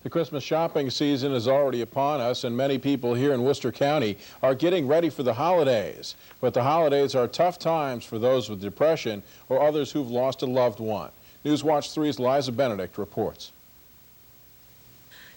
The Christmas shopping season is already upon us, and many people here in Worcester County are getting ready for the holidays. But the holidays are tough times for those with depression or others who've lost a loved one. Newswatch 3's Liza Benedict reports.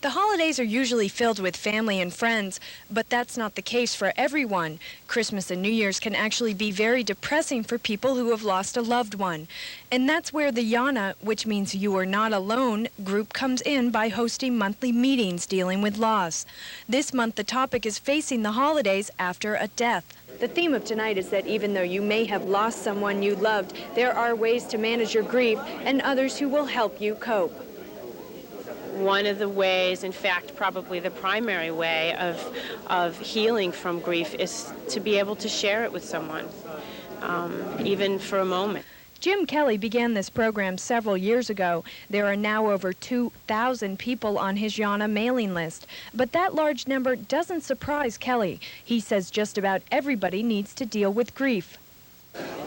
The holidays are usually filled with family and friends, but that's not the case for everyone. Christmas and New Year's can actually be very depressing for people who have lost a loved one. And that's where the YANA, which means You Are Not Alone, group comes in by hosting monthly meetings dealing with loss. This month the topic is facing the holidays after a death. The theme of tonight is that even though you may have lost someone you loved, there are ways to manage your grief and others who will help you cope. One of the ways, in fact, probably the primary way of healing from grief is to be able to share it with someone, even for a moment. Jim Kelly began this program several years ago. There are now over 2,000 people on his YANA mailing list. But that large number doesn't surprise Kelly. He says just about everybody needs to deal with grief.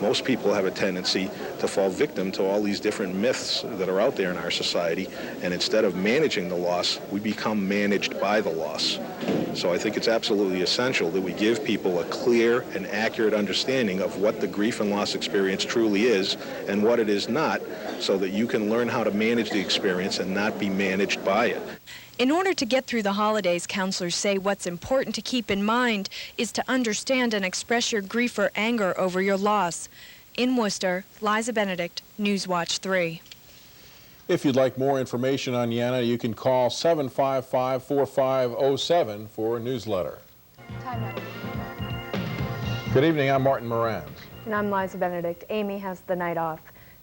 Most people have a tendency to fall victim to all these different myths that are out there in our society, and instead of managing the loss, we become managed by the loss. So I think it's absolutely essential that we give people a clear and accurate understanding of what the grief and loss experience truly is and what it is not, so that you can learn how to manage the experience and not be managed by it. In order to get through the holidays, counselors say what's important to keep in mind is to understand and express your grief or anger over your loss. In Worcester, Liza Benedict, Newswatch 3. If you'd like more information on YANA, you can call 755-4507 for a newsletter. Time now. Good evening, I'm Martin Moran. And I'm Liza Benedict. Amy has the night off.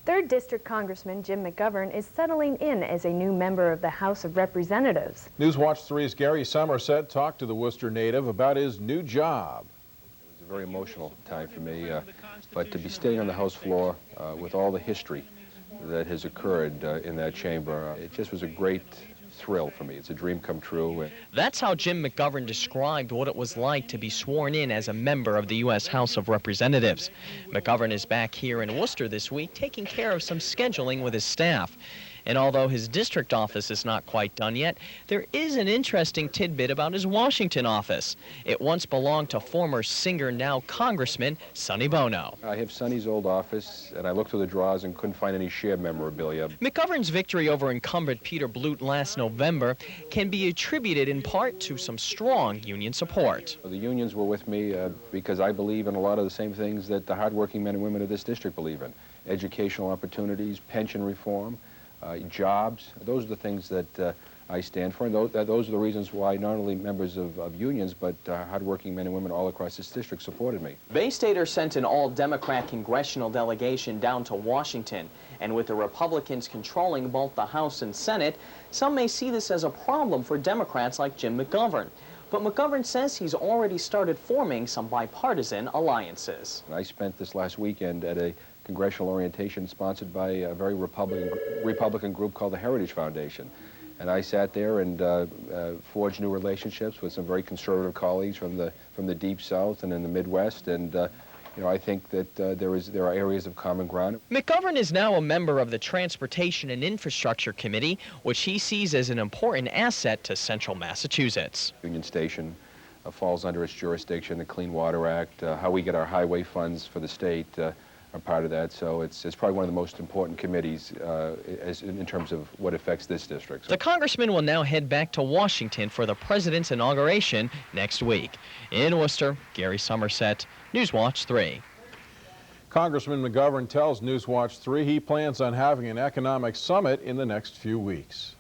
3rd District Congressman Jim McGovern is settling in as a new member of the House of Representatives. Newswatch 3's Gary Somerset talked to the Worcester native about his new job. It was a very emotional time for me, but to be staying on the House floor with all the history that has occurred in that chamber, it just was a great thrill for me. It's a dream come true. That's how Jim McGovern described what it was like to be sworn in as a member of the U.S. House of Representatives. McGovern is back here in Worcester this week taking care of some scheduling with his staff. And although his district office is not quite done yet, there is an interesting tidbit about his Washington office. It once belonged to former singer, now Congressman, Sonny Bono. I have Sonny's old office, and I looked through the drawers and couldn't find any shared memorabilia. McGovern's victory over incumbent Peter Blute last November can be attributed in part to some strong union support. The unions were with me because I believe in a lot of the same things that the hardworking men and women of this district believe in. Educational opportunities, pension reform, jobs. Those are the things that I stand for, and those are the reasons why not only members of unions, but hardworking men and women all across this district supported me. Bay Stater sent an all-Democrat congressional delegation down to Washington, and with the Republicans controlling both the House and Senate, some may see this as a problem for Democrats like Jim McGovern. But McGovern says he's already started forming some bipartisan alliances. I spent this last weekend at a congressional orientation sponsored by a very Republican group called the Heritage Foundation. And I sat there and forged new relationships with some very conservative colleagues from the Deep South and in the Midwest. And you know, I think that there are areas of common ground. McGovern is now a member of the Transportation and Infrastructure Committee, which he sees as an important asset to central Massachusetts. Union Station falls under its jurisdiction, the Clean Water Act, how we get our highway funds for the state are part of that. So it's probably one of the most important committees in terms of what affects this district. So. The congressman will now head back to Washington for the president's inauguration next week. In Worcester, Gary Somerset, Newswatch 3. Congressman McGovern tells Newswatch 3 he plans on having an economic summit in the next few weeks.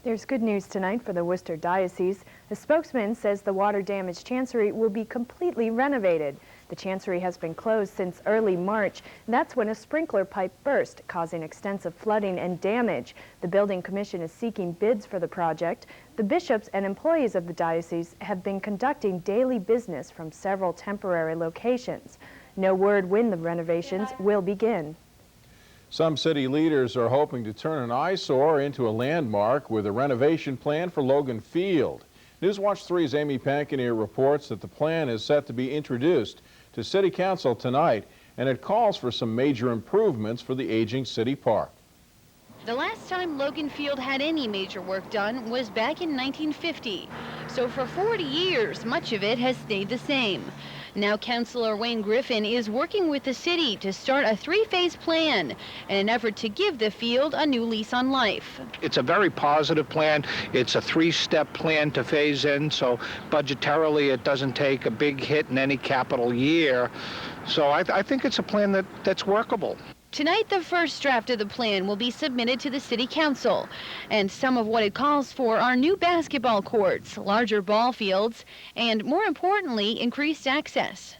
There's good news tonight for the Worcester Diocese. The spokesman says the water-damaged chancery will be completely renovated. The chancery has been closed since early March. That's when a sprinkler pipe burst, causing extensive flooding and damage. The Building Commission is seeking bids for the project. The bishops and employees of the diocese have been conducting daily business from several temporary locations. No word when the renovations will begin. Some city leaders are hoping to turn an eyesore into a landmark with a renovation plan for Logan Field. Newswatch 3's Amy Pankinier reports that the plan is set to be introduced to City Council tonight, and it calls for some major improvements for the aging city park. The last time Logan Field had any major work done was back in 1950. So for 40 years, much of it has stayed the same. Now Councilor Wayne Griffin is working with the city to start a three-phase plan in an effort to give the field a new lease on life. It's a very positive plan. It's a three-step plan to phase in, so budgetarily it doesn't take a big hit in any capital year. So I think it's a plan that's workable. Tonight, the first draft of the plan will be submitted to the City Council, and some of what it calls for are new basketball courts, larger ball fields, and more importantly, increased access.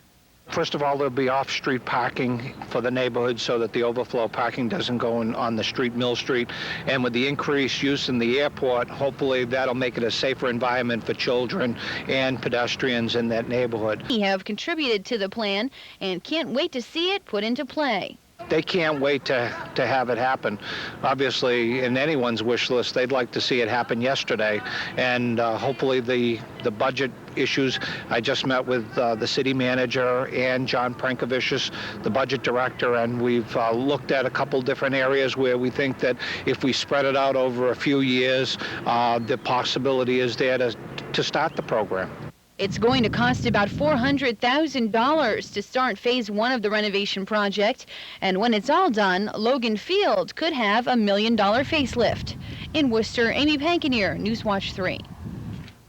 First of all, there'll be off-street parking for the neighborhood so that the overflow parking doesn't go in on the street, Mill Street. And with the increased use in the airport, hopefully that'll make it a safer environment for children and pedestrians in that neighborhood. We have contributed to the plan and can't wait to see it put into play. They can't wait to have it happen. Obviously, in anyone's wish list, they'd like to see it happen yesterday. And hopefully the budget issues, I just met with the city manager and John Prankovicius, the budget director, and we've looked at a couple different areas where we think that if we spread it out over a few years, the possibility is there to start the program. It's going to cost about $400,000 to start phase one of the renovation project, and when it's all done, Logan Field could have $1 million facelift. In Worcester, Amy Pankinier, Newswatch 3.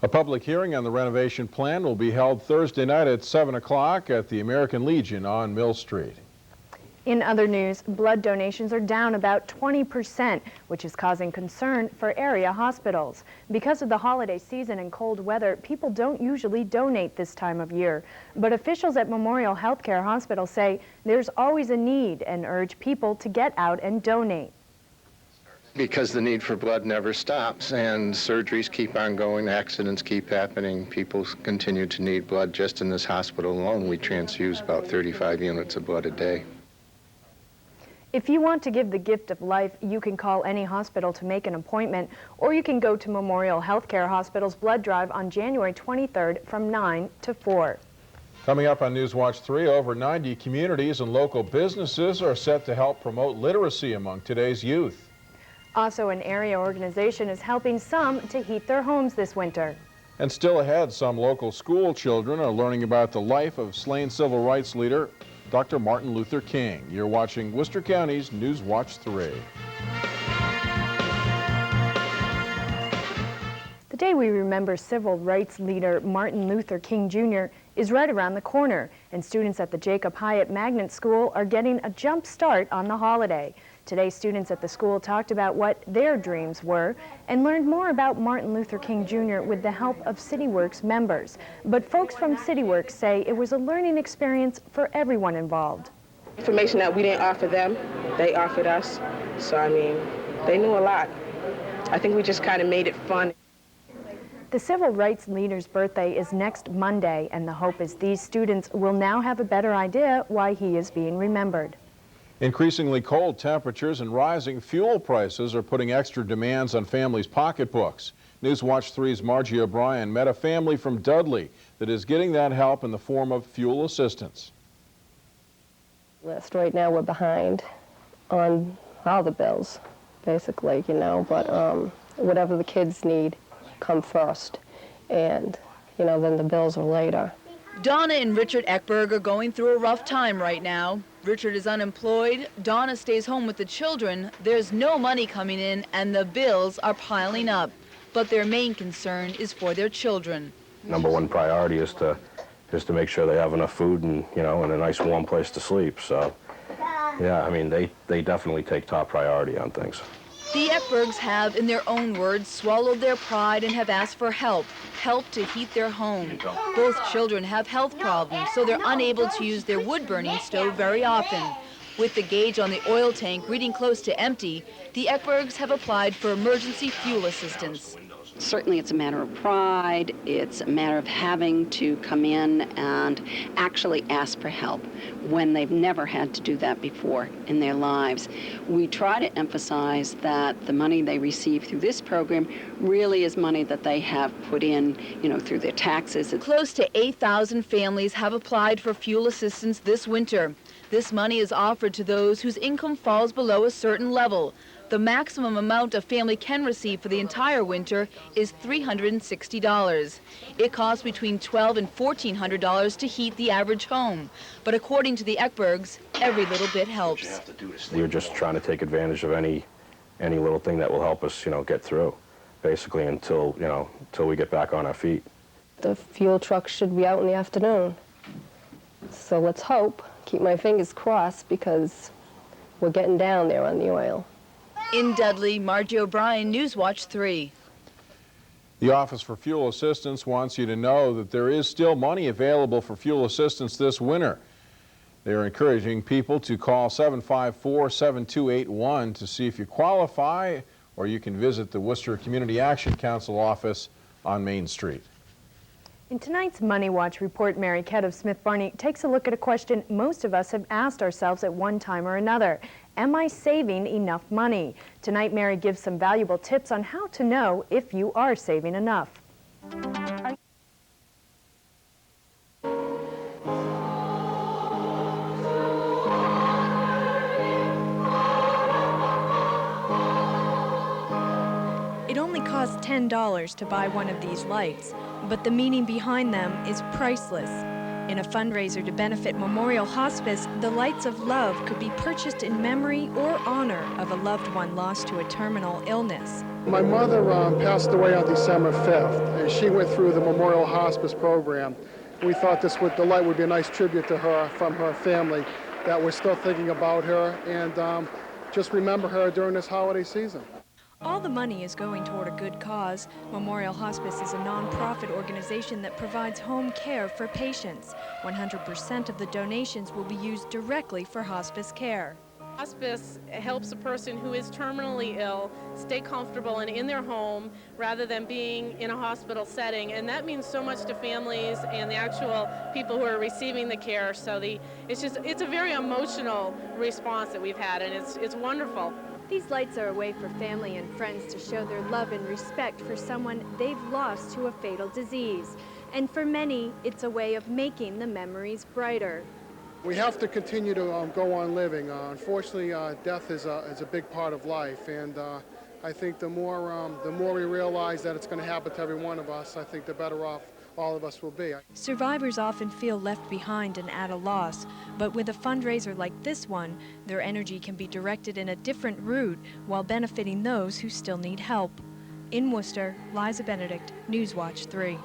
A public hearing on the renovation plan will be held Thursday night at 7 o'clock at the American Legion on Mill Street. In other news, blood donations are down about 20%, which is causing concern for area hospitals. Because of the holiday season and cold weather, people don't usually donate this time of year. But officials at Memorial Healthcare Hospital say there's always a need and urge people to get out and donate. Because the need for blood never stops, and surgeries keep on going, accidents keep happening, people continue to need blood. Just in this hospital alone, we transfuse about 35 units of blood a day. If you want to give the gift of life, you can call any hospital to make an appointment, or you can go to Memorial Healthcare Hospital's blood drive on January 23rd from 9 to 4. Coming up on Newswatch 3, over 90 communities and local businesses are set to help promote literacy among today's youth. Also, an area organization is helping some to heat their homes this winter. And still ahead, some local school children are learning about the life of slain civil rights leader Dr. Martin Luther King. You're watching Worcester County's Newswatch 3. The day we remember civil rights leader Martin Luther King Jr. is right around the corner, and students at the Jacob Hyatt Magnet School are getting a jump start on the holiday. Today, students at the school talked about what their dreams were and learned more about Martin Luther King Jr. with the help of CityWorks members. But folks from CityWorks say it was a learning experience for everyone involved. Information that we didn't offer them, they offered us. So, I mean, they knew a lot. I think we just kind of made it fun. The civil rights leader's birthday is next Monday, and the hope is these students will now have a better idea why he is being remembered. Increasingly cold temperatures and rising fuel prices are putting extra demands on families' pocketbooks. Newswatch 3's Margie O'Brien met a family from Dudley that is getting that help in the form of fuel assistance. Right now we're behind on all the bills, basically, you know, but whatever the kids need come first, and, you know, then the bills are later. Donna and Richard Eckberg are going through a rough time right now. Richard is unemployed, Donna stays home with the children, there's no money coming in, and the bills are piling up. But their main concern is for their children. Number one priority is to make sure they have enough food and, you know, and a nice warm place to sleep. So, yeah, I mean, they definitely take top priority on things. The Eckbergs have, in their own words, swallowed their pride and have asked for help to heat their home. Both children have health problems, so they're unable to use their wood-burning stove very often. With the gauge on the oil tank reading close to empty, the Eckbergs have applied for emergency fuel assistance. Certainly it's a matter of pride, it's a matter of having to come in and actually ask for help when they've never had to do that before in their lives. We try to emphasize that the money they receive through this program really is money that they have put in, you know, through their taxes. Close to 8,000 families have applied for fuel assistance this winter. This money is offered to those whose income falls below a certain level. The maximum amount a family can receive for the entire winter is $360. It costs between $1,200 and $1,400 to heat the average home. But according to the Ekbergs, every little bit helps. We're just trying to take advantage of any little thing that will help us, get through, basically until we get back on our feet. The fuel truck should be out in the afternoon. So let's hope, keep my fingers crossed, because we're getting down there on the oil. In Dudley, Margie O'Brien, Newswatch 3. The Office for Fuel Assistance wants you to know that there is still money available for fuel assistance this winter. They're encouraging people to call 754-7281 to see if you qualify, or you can visit the Worcester Community Action Council office on Main Street. In tonight's Money Watch report, Mary Kett of Smith Barney takes a look at a question most of us have asked ourselves at one time or another. Am I saving enough money? Tonight, Mary gives some valuable tips on how to know if you are saving enough. It only costs $10 to buy one of these lights, but the meaning behind them is priceless. In a fundraiser to benefit Memorial Hospice, the lights of love could be purchased in memory or honor of a loved one lost to a terminal illness. My mother passed away on December 5th, and she went through the Memorial Hospice program. We thought the light would be a nice tribute to her from her family, that we're still thinking about her and just remember her during this holiday season. All the money is going toward a good cause. Memorial Hospice is a non-profit organization that provides home care for patients. 100% of the donations will be used directly for hospice care. Hospice helps a person who is terminally ill stay comfortable and in their home rather than being in a hospital setting, and that means so much to families and the actual people who are receiving the care. So it's a very emotional response that we've had, and it's wonderful. These lights are a way for family and friends to show their love and respect for someone they've lost to a fatal disease. And for many, it's a way of making the memories brighter. We have to continue to go on living. Unfortunately, death is a big part of life, and I think the more we realize that it's going to happen to every one of us, I think the better off all of us will be. Survivors often feel left behind and at a loss, but with a fundraiser like this one, their energy can be directed in a different route while benefiting those who still need help. In Worcester, Liza Benedict, Newswatch 3.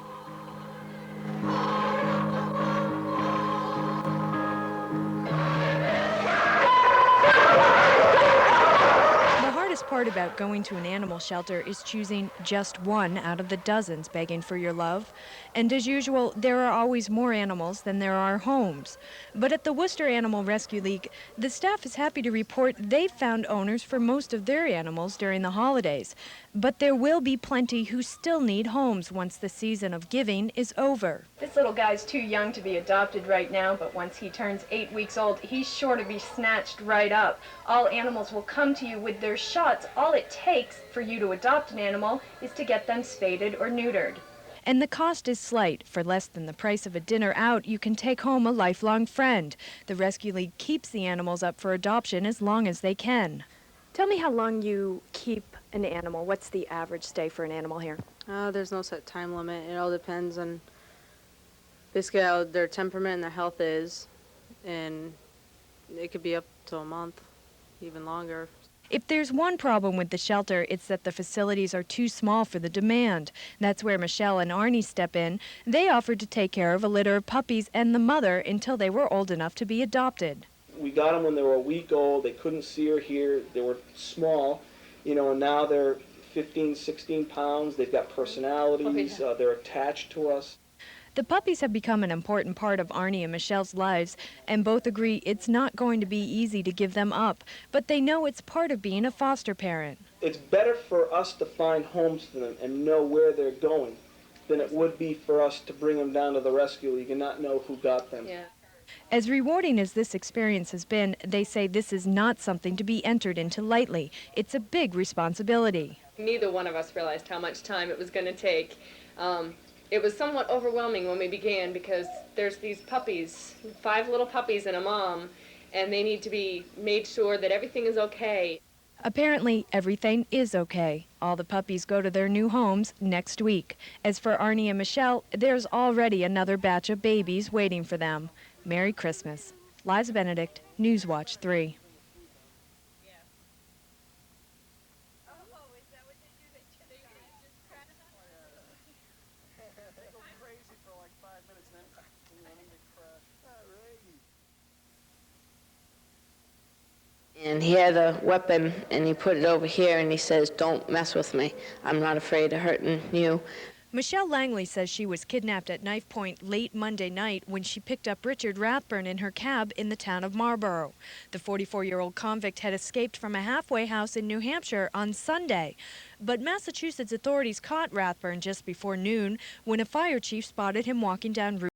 The hardest part about going to an animal shelter is choosing just one out of the dozens begging for your love. And as usual, there are always more animals than there are homes. But at the Worcester Animal Rescue League, the staff is happy to report they've found owners for most of their animals during the holidays. But there will be plenty who still need homes once the season of giving is over. This little guy's too young to be adopted right now, but once he turns 8 weeks old, he's sure to be snatched right up. All animals will come to you with their shots. All it takes for you to adopt an animal is to get them spaded or neutered. And the cost is slight. For less than the price of a dinner out, you can take home a lifelong friend. The Rescue League keeps the animals up for adoption as long as they can. Tell me how long you keep an animal. What's the average stay for an animal here? There's no set time limit. It all depends on basically how their temperament and their health is, and it could be up to a month, even longer. If there's one problem with the shelter, it's that the facilities are too small for the demand. That's where Michelle and Arnie step in. They offered to take care of a litter of puppies and the mother until they were old enough to be adopted. We got them when they were a week old. They couldn't see or hear. They were small, and now they're 15, 16 pounds. They've got personalities. They're attached to us. The puppies have become an important part of Arnie and Michelle's lives, and both agree it's not going to be easy to give them up, but they know it's part of being a foster parent. It's better for us to find homes for them and know where they're going than it would be for us to bring them down to the Rescue League and not know who got them. Yeah. As rewarding as this experience has been, they say this is not something to be entered into lightly. It's a big responsibility. Neither one of us realized how much time it was going to take. It was somewhat overwhelming when we began because there's these puppies, 5 little puppies and a mom, and they need to be made sure that everything is okay. Apparently, everything is okay. All the puppies go to their new homes next week. As for Arnie and Michelle, there's already another batch of babies waiting for them. Merry Christmas. Liza Benedict, Newswatch 3. And he had a weapon, and he put it over here, and he says, "Don't mess with me. I'm not afraid of hurting you." Michelle Langley says she was kidnapped at knife point late Monday night when she picked up Richard Rathburn in her cab in the town of Marlborough. The 44-year-old convict had escaped from a halfway house in New Hampshire on Sunday. But Massachusetts authorities caught Rathburn just before noon when a fire chief spotted him walking down Route